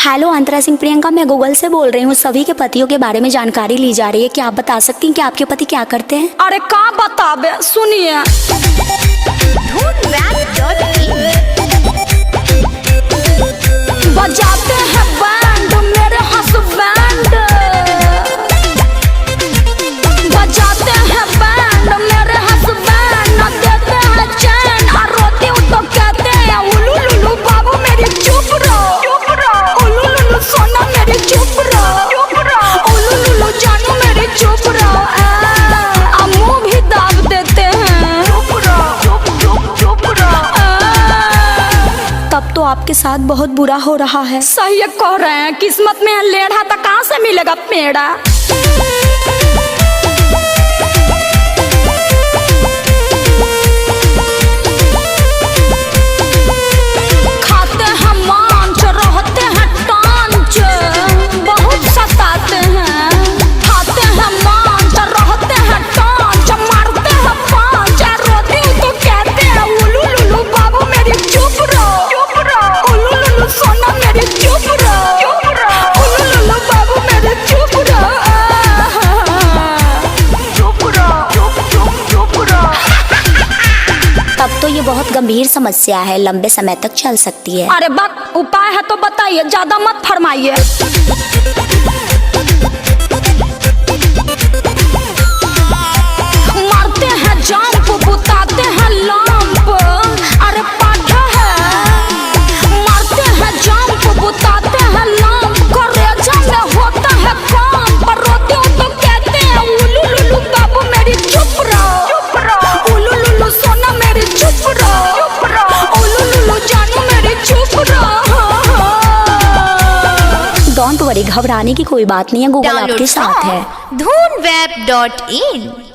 Hello अंतरा सिंह प्रियंका, मैं Google से बोल रही हूँ। सभी के पतियों के बारे में जानकारी ली जा रही है। क्या आप बता सकती हैं कि आपके पति क्या करते हैं? अरे का बताबे, सुनिए। बजाते हैं बैंड मेरे हस्बैंड, बजाते हैं बैंड मेरे हस्बैंड, न देते हैं चैन और रोती हूँ तो कहते हैं उलू लुलू बाबू मेरी चुप रहो, उलू लुलू सोना मेरी चुप रहो, उलू लुलू जानू मेरी चुप रहो। मुँह भी दाब देते हैं, तब तो आपके साथ बहुत बुरा हो रहा है। सही कह रहे हैं, किस्मत में है लेढ़ा तो कहाँ से मिलेगा पेड़ा। खाते हैं मांस, रहते हैं टांच, बहुत सताते हैं। खाते हैं मांस, रहते हैं टांच, मारते हैं पांच, रोती हूँ तो कहते हैं उलू लुलू बाबू मेरी चुप रहो, उलू लुलू सोना मेरी चुप रहो, उलू लुलू बाबू मेरी चुप रहो। तब तो ये बहुत गंभीर समस्या है, लंबे समय तक चल सकती है। अरे बक, उपाय है तो बताइए, ज्यादा मत फरमाइए। मारते हैं जंप, बुताते हैं लंप, अरे पाठा है। मारते हैं जंप, बुताते हैं लंप, करेजा में होता है काम, पर रोती हूँ तो कहते हैं उलू लुलू बाबू मेरी चुप रहो, उलू लुलू सोना मेरी चुप रहो, उलू लुलू जानू मेरी चुप रहो। डोंट वरी, घबराने की कोई बात नहीं है, गूगल आपके साथ है। Dhoonweb.in